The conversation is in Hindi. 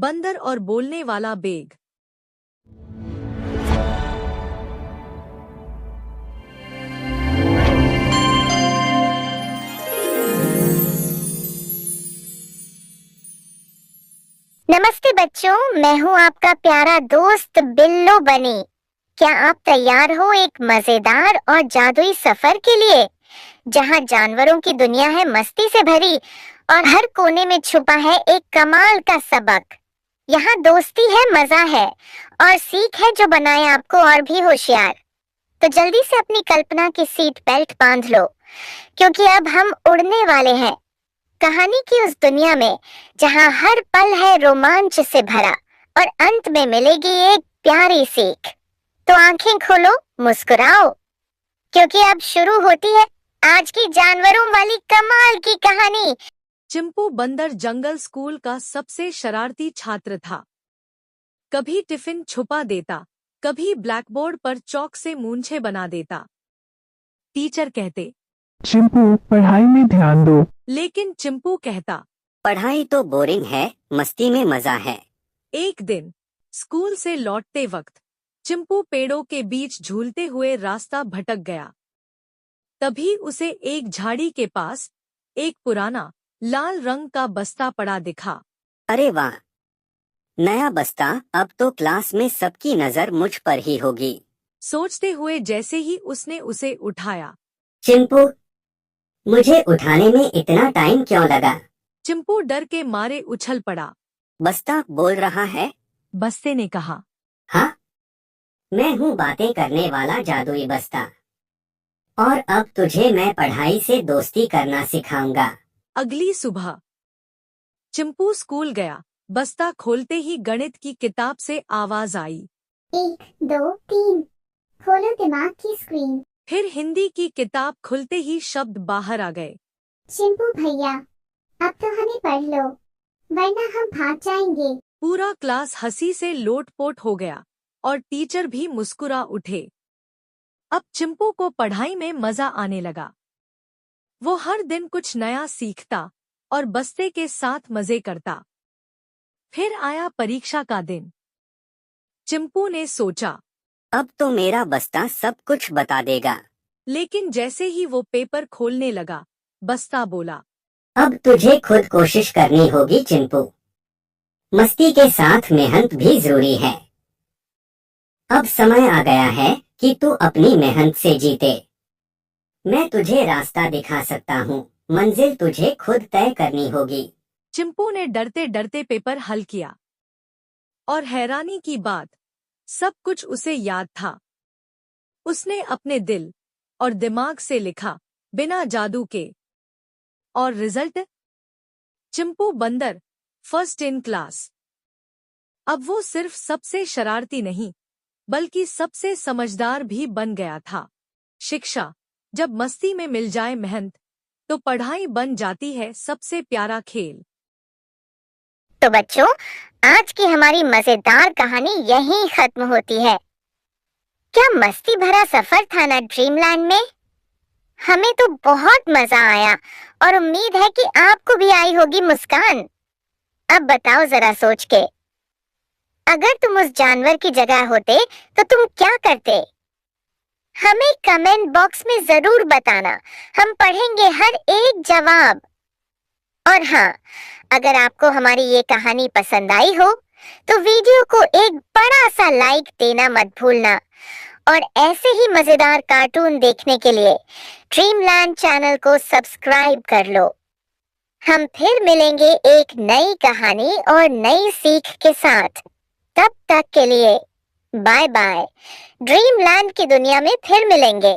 बंदर और बोलने वाला बेग। नमस्ते बच्चों, मैं हूँ आपका प्यारा दोस्त बिल्लो बनी। क्या आप तैयार हो एक मजेदार और जादुई सफर के लिए, जहाँ जानवरों की दुनिया है मस्ती से भरी और हर कोने में छुपा है एक कमाल का सबक। यहाँ दोस्ती है, मजा है और सीख है जो बनाए आपको और भी होशियार। तो जल्दी से अपनी कल्पना की सीट बेल्ट बांध लो, क्योंकि अब हम उड़ने वाले हैं कहानी की उस दुनिया में जहां हर पल है रोमांच से भरा और अंत में मिलेगी एक प्यारी सीख। तो आंखें खोलो, मुस्कुराओ, क्योंकि अब शुरू होती है आज की जानवरों वाली कमाल की कहानी। चिंपू बंदर जंगल स्कूल का सबसे शरारती छात्र था। कभी टिफिन छुपा देता, कभी ब्लैकबोर्ड पर चौक से मूंछें बना देता। टीचर कहते, चिंपू पढ़ाई में ध्यान दो। लेकिन चिंपू कहता, पढ़ाई तो बोरिंग है, मस्ती में मजा है। एक दिन स्कूल से लौटते वक्त चिंपू पेड़ों के बीच झूलते हुए रास्ता भटक गया। तभी उसे एक झाड़ी के पास एक पुराना लाल रंग का बस्ता पड़ा दिखा। अरे वाह, नया बस्ता! अब तो क्लास में सबकी नजर मुझ पर ही होगी। सोचते हुए जैसे ही उसने उसे उठाया, चिंपू, मुझे उठाने में इतना टाइम क्यों लगा? चिंपू डर के मारे उछल पड़ा। बस्ता बोल रहा है? बस्ते ने कहा, हाँ, मैं हूँ बातें करने वाला जादुई बस्ता, और अब तुझे मैं पढ़ाई से दोस्ती करना सिखाऊंगा। अगली सुबह चिंपू स्कूल गया। बस्ता खोलते ही गणित की किताब से आवाज आई, 1, 2, 3, खोलो दिमाग की स्क्रीन। फिर हिंदी की किताब खुलते ही शब्द बाहर आ गए, चिंपू भैया, अब तो हमें पढ़ लो, वरना हम भाग जाएंगे। पूरा क्लास हंसी से लोटपोट हो गया और टीचर भी मुस्कुरा उठे। अब चिंपू को पढ़ाई में मजा आने लगा। वो हर दिन कुछ नया सीखता और बस्ते के साथ मजे करता। फिर आया परीक्षा का दिन। चिंपू ने सोचा, अब तो मेरा बस्ता सब कुछ बता देगा। लेकिन जैसे ही वो पेपर खोलने लगा, बस्ता बोला, अब तुझे खुद कोशिश करनी होगी चिंपू। मस्ती के साथ मेहनत भी जरूरी है। अब समय आ गया है कि तू अपनी मेहनत से जीते। मैं तुझे रास्ता दिखा सकता हूँ, मंजिल तुझे खुद तय करनी होगी। चिंपू ने डरते डरते पेपर हल किया और हैरानी की बात, सब कुछ उसे याद था। उसने अपने दिल और दिमाग से लिखा, बिना जादू के। और रिजल्ट, चिंपू बंदर फर्स्ट इन क्लास। अब वो सिर्फ सबसे शरारती नहीं, बल्कि सबसे समझदार भी बन गया था। शिक्षा जब मस्ती में मिल जाए मेहनत, तो पढ़ाई बन जाती है सबसे प्यारा खेल। तो बच्चों, आज की हमारी मजेदार कहानी यहीं खत्म होती है। क्या मस्ती भरा सफर था ना ड्रीमलैंड में। हमें तो बहुत मजा आया और उम्मीद है कि आपको भी आई होगी मुस्कान। अब बताओ जरा सोच के, अगर तुम उस जानवर की जगह होते तो तुम क्या करते? हमें कमेंट बॉक्स में जरूर बताना, हम पढ़ेंगे हर एक जवाब। और हाँ, अगर आपको हमारी ये कहानी पसंद आई हो तो वीडियो को एक बड़ा सा लाइक देना मत भूलना, और ऐसे ही मजेदार कार्टून देखने के लिए ड्रीमलैंड चैनल को सब्सक्राइब कर लो। हम फिर मिलेंगे एक नई कहानी और नई सीख के साथ। तब तक के लिए बाय बाय। ड्रीमलैंड की दुनिया में फिर मिलेंगे।